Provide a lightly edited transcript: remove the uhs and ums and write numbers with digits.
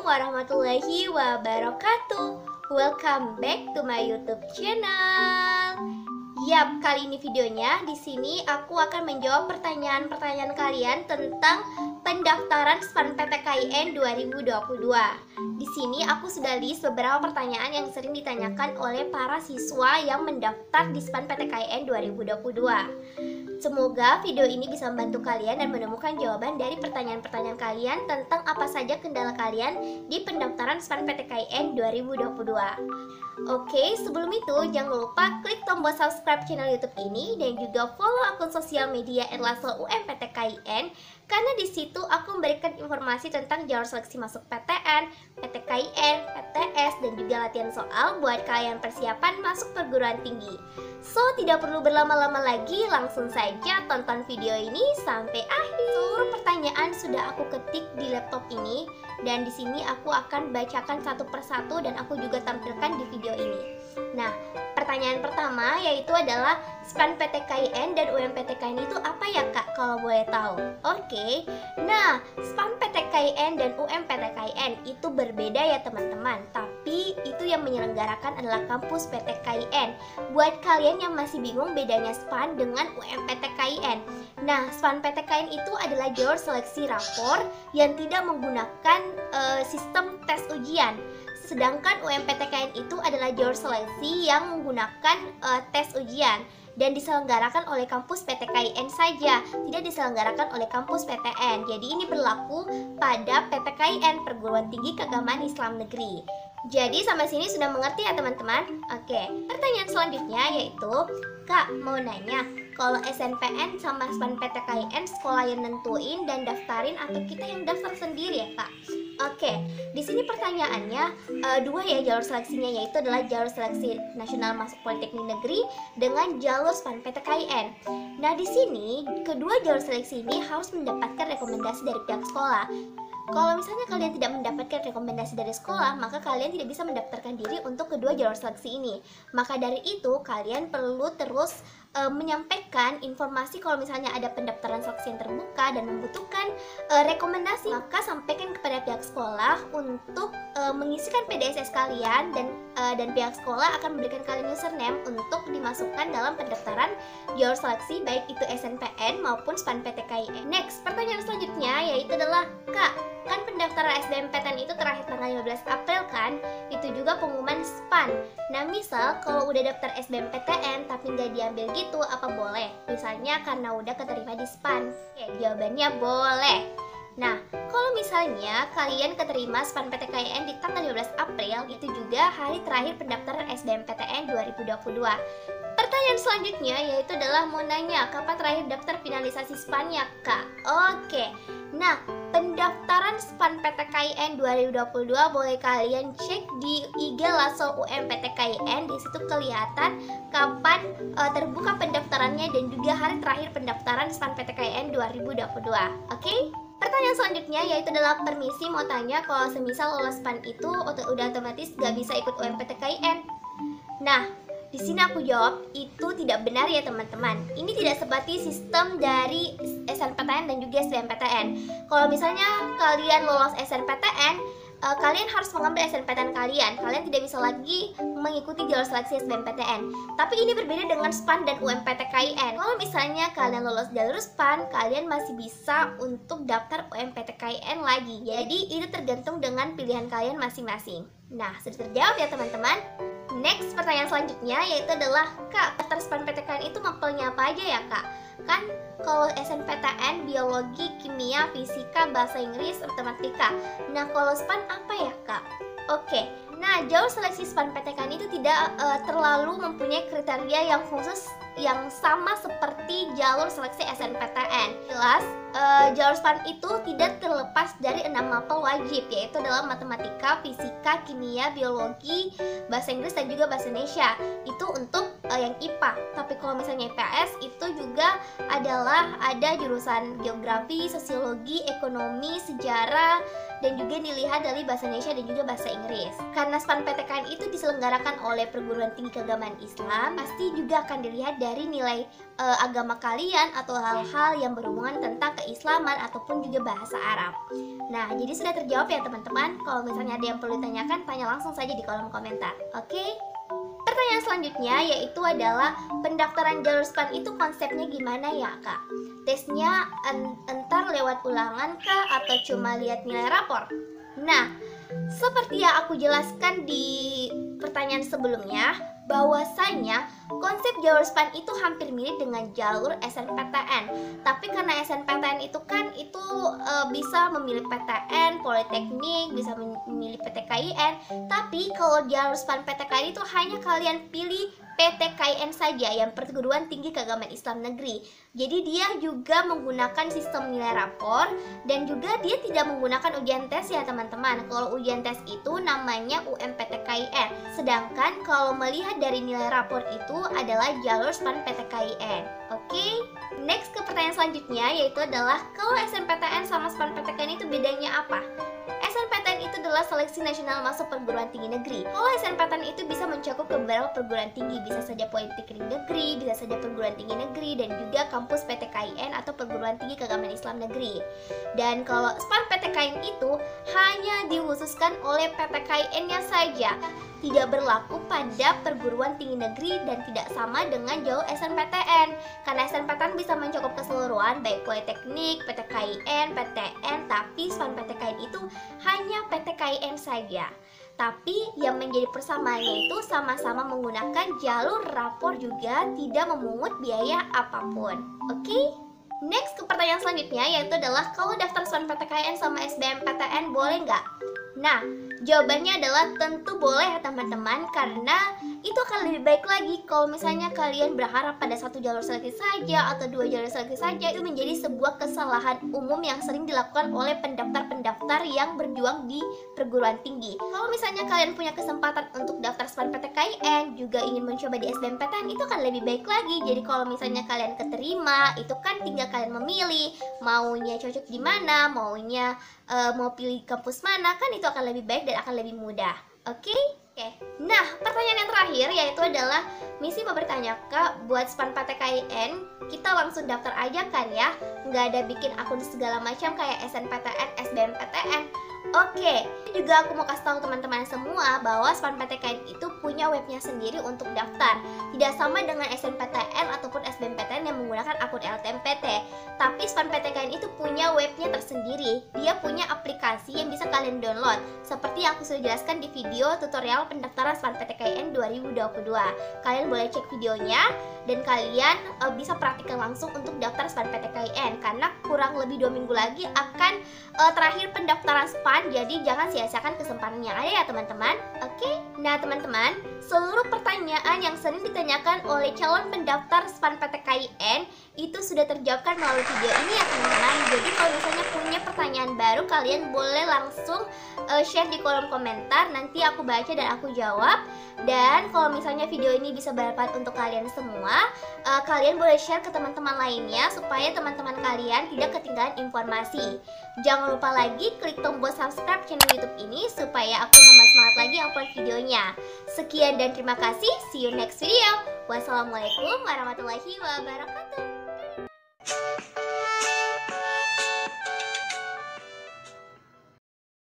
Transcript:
warahmatullahi wabarakatuh. Welcome back to my YouTube channel. Yap, kali ini videonya di sini aku akan menjawab pertanyaan-pertanyaan kalian tentang pendaftaran SPAN-PTKIN 2022. Di sini aku sudah list beberapa pertanyaan yang sering ditanyakan oleh para siswa yang mendaftar di SPAN-PTKIN 2022. Semoga video ini bisa membantu kalian dan menemukan jawaban dari pertanyaan-pertanyaan kalian tentang apa saja kendala kalian di pendaftaran SPAN-PTKIN 2022. Oke, sebelum itu jangan lupa klik tombol subscribe channel YouTube ini dan juga follow akun sosial media @lasel_UM_PTKIN karena di situ aku memberikan informasi tentang jalur seleksi masuk PTN, PTKIN, PTS dan juga latihan soal buat kalian persiapan masuk perguruan tinggi. So, tidak perlu berlama-lama lagi, langsung saja tonton video ini sampai akhir. Seluruh pertanyaan sudah aku ketik di laptop ini dan di sini aku akan bacakan satu persatu dan aku juga tampilkan di video ini. Nah, pertanyaan pertama yaitu adalah SPAN-PTKIN dan UMPTKIN itu apa ya Kak, kalau boleh tahu? Oke, nah SPAN-PTKIN dan UMPTKIN itu berbeda ya teman-teman, tapi itu yang menyelenggarakan adalah kampus PTKIN. Buat kalian yang masih bingung bedanya SPAN dengan UMPTKIN, nah SPAN-PTKIN itu adalah jalur seleksi rapor yang tidak menggunakan sistem tes ujian. Sedangkan UMPTKIN itu adalah jalur seleksi yang menggunakan tes ujian dan diselenggarakan oleh kampus PTKIN saja, tidak diselenggarakan oleh kampus PTN. Jadi ini berlaku pada PTKIN, Perguruan Tinggi Keagamaan Islam Negeri. Jadi sampai sini sudah mengerti ya teman-teman? Oke, pertanyaan selanjutnya yaitu, Kak mau nanya, kalau SNPN sama SPAN-PTKIN sekolah yang nentuin dan daftarin atau kita yang daftar sendiri ya Kak? Oke, di sini pertanyaannya dua ya jalur seleksinya, yaitu adalah jalur seleksi nasional masuk Politeknik Negeri dengan jalur SPAN-PTKIN. Nah di sini kedua jalur seleksi ini harus mendapatkan rekomendasi dari pihak sekolah. Kalau misalnya kalian tidak mendapatkan rekomendasi dari sekolah, maka kalian tidak bisa mendaftarkan diri untuk kedua jalur seleksi ini. Maka dari itu, kalian perlu terus menyampaikan informasi kalau misalnya ada pendaftaran seleksi yang terbuka dan membutuhkan rekomendasi, maka sampaikan kepada pihak sekolah untuk mengisikan PDSS kalian dan pihak sekolah akan memberikan kalian username untuk dimasukkan dalam pendaftaran jalur seleksi baik itu SNPN maupun SPAN-PTKIN. Next, pertanyaan selanjutnya yaitu adalah, Kak, kan pendaftaran SBMPTN itu terakhir tanggal 15 April kan? Itu juga pengumuman SPAN. Nah misal kalau udah daftar SBMPTN tapi nggak diambil gitu, apa boleh? Misalnya karena udah keterima di SPAN. Oke, jawabannya boleh. Nah, kalau misalnya kalian keterima SPAN-PTKIN di tanggal 15 April, itu juga hari terakhir pendaftaran SBMPTN 2022. Pertanyaan selanjutnya yaitu adalah mau nanya, kapan terakhir daftar finalisasi SPAN-nya, Kak? Oke, nah pendaftaran SPAN-PTKIN 2022 boleh kalian cek di IG Lasel UMPTKIN. Di situ kelihatan kapan terbuka pendaftarannya dan juga hari terakhir pendaftaran SPAN-PTKIN 2022. Oke? Pertanyaan selanjutnya yaitu adalah permisi mau tanya, kalau semisal lolos SPAN itu udah otomatis gak bisa ikut UMPTKIN. Nah, di sini aku jawab itu tidak benar ya teman-teman. Ini tidak seperti sistem dari SNPTN dan juga SBMPTN. Kalau misalnya kalian lolos SNPTN, kalian harus mengambil SNPTN kalian. Kalian tidak bisa lagi mengikuti jalur seleksi SBMPTN. Tapi ini berbeda dengan SPAN dan UMPTKIN. Kalau misalnya kalian lolos jalur SPAN, kalian masih bisa untuk daftar UMPTKIN lagi. Jadi itu tergantung dengan pilihan kalian masing-masing. Nah, sudah terjawab ya teman-teman? Next, pertanyaan selanjutnya yaitu adalah, Kak, daftar SPAN-PTKIN itu mapelnya apa aja ya Kak? Kan kalau SNPTN biologi, kimia, fisika, bahasa Inggris, matematika. Nah kalau SPAN apa ya Kak? Oke, nah jalur seleksi SPAN-PTKIN itu tidak terlalu mempunyai kriteria yang khusus yang sama seperti jalur seleksi SNPTN. Jelas, jalur SPAN itu tidak terlepas dari 6 mapel wajib, yaitu dalam matematika, fisika, kimia, biologi, bahasa Inggris dan juga bahasa Indonesia. Itu untuk yang IPA. Tapi kalau misalnya IPS itu juga ada jurusan geografi, sosiologi, ekonomi, sejarah, dan juga dilihat dari bahasa Indonesia dan juga bahasa Inggris. Karena SPAN-PTKIN itu diselenggarakan oleh Perguruan Tinggi Keagamaan Islam, pasti juga akan dilihat dari nilai agama kalian atau hal-hal yang berhubungan tentang keislaman ataupun juga bahasa Arab. Nah, jadi sudah terjawab ya teman-teman. Kalau misalnya ada yang perlu ditanyakan, tanya langsung saja di kolom komentar. Oke? Pertanyaan selanjutnya yaitu adalah pendaftaran jalur SPAN itu konsepnya gimana ya Kak? Tesnya entar lewat ulangan kah atau cuma lihat nilai rapor? Nah, seperti yang aku jelaskan di pertanyaan sebelumnya, bahwasanya konsep jalur SPAN itu hampir mirip dengan jalur SNPTN. Tapi karena SNPTN itu kan bisa memilih PTN, Politeknik, bisa memilih PTKIN. Tapi kalau jalur SPAN PTKIN itu hanya kalian pilih PTKIN saja, yang Perguruan Tinggi Keagamaan Islam Negeri. Jadi dia juga menggunakan sistem nilai rapor dan juga dia tidak menggunakan ujian tes ya teman-teman. Kalau ujian tes itu namanya UMPTKIN. Sedangkan kalau melihat dari nilai rapor itu adalah jalur SPAN PTKIN. Oke? Next ke pertanyaan selanjutnya yaitu adalah kalau SNPTN sama SPAN PTKIN itu bedanya apa? SNPTN itu adalah seleksi nasional masuk perguruan tinggi negeri. Kalau SNPTN itu bisa mencakup beberapa perguruan tinggi, bisa saja Politeknik Negeri, bisa saja perguruan tinggi negeri, dan juga kampus PTKIN atau perguruan tinggi keagamaan Islam negeri. Dan kalau SPAN PTKIN itu hanya dikhususkan oleh PTKIN-nya saja, tidak berlaku pada perguruan tinggi negeri dan tidak sama dengan jalur SNPTN. Karena SNPTN bisa mencakup keseluruhan baik Politeknik, PTKIN, PTN, tapi SPAN PTKIN itu hanya PTKIN saja. Tapi yang menjadi persamaannya itu sama-sama menggunakan jalur rapor juga tidak memungut biaya apapun. Oke? Next ke pertanyaan selanjutnya yaitu adalah kalau daftar SPAN PTKIN sama SBMPTN boleh nggak? Nah, jawabannya adalah tentu boleh ya teman-teman, karena itu akan lebih baik lagi kalau misalnya kalian berharap pada satu jalur seleksi saja atau dua jalur seleksi saja. Itu menjadi sebuah kesalahan umum yang sering dilakukan oleh pendaftar-pendaftar yang berjuang di perguruan tinggi. Kalau misalnya kalian punya kesempatan untuk daftar SPAN PTKIN juga ingin mencoba di SBMPTN, itu akan lebih baik lagi. Jadi kalau misalnya kalian keterima, itu kan tinggal kalian memilih maunya cocok di mana, maunya mau pilih kampus mana, kan itu akan lebih baik dan akan lebih mudah. Oke? Nah, pertanyaan yang terakhir yaitu adalah Misi mau bertanya Kak, buat SPAN PTKIN kita langsung daftar aja kan ya? Nggak ada bikin akun segala macam kayak SNPTN, SBMPTN. Oke, juga aku mau kasih tahu teman-teman semua bahwa SPAN PTKIN itu punya webnya sendiri untuk daftar. Tidak sama dengan SNPTN ataupun SBMPTN yang menggunakan akun LTMPT. Tapi SPAN PTKIN itu punya webnya tersendiri. Dia punya aplikasi yang bisa kalian download. Seperti yang aku sudah jelaskan di video tutorial pendaftaran SPAN PTKIN 2022. Kalian boleh cek videonya dan kalian bisa praktikkan langsung untuk daftar SPAN PTKIN. Karena kurang lebih 2 minggu lagi akan terakhir pendaftaran SPAN. Jadi jangan sia-siakan kesempatan yang ada ya teman-teman. Oke? Nah teman-teman, seluruh pertanyaan yang sering ditanyakan oleh calon pendaftar SPAN PTKIN itu sudah terjawabkan melalui video ini ya teman-teman. Jadi kalau misalnya punya pertanyaan baru, kalian boleh langsung share di kolom komentar. Nanti aku baca dan aku jawab. Dan kalau misalnya video ini bisa bermanfaat untuk kalian semua, kalian boleh share ke teman-teman lainnya supaya teman-teman kalian tidak ketinggalan informasi. Jangan lupa lagi klik tombol subscribe channel YouTube ini supaya aku tambah semangat lagi upload videonya. Sekian dan terima kasih. See you next video. Wassalamualaikum warahmatullahi wabarakatuh.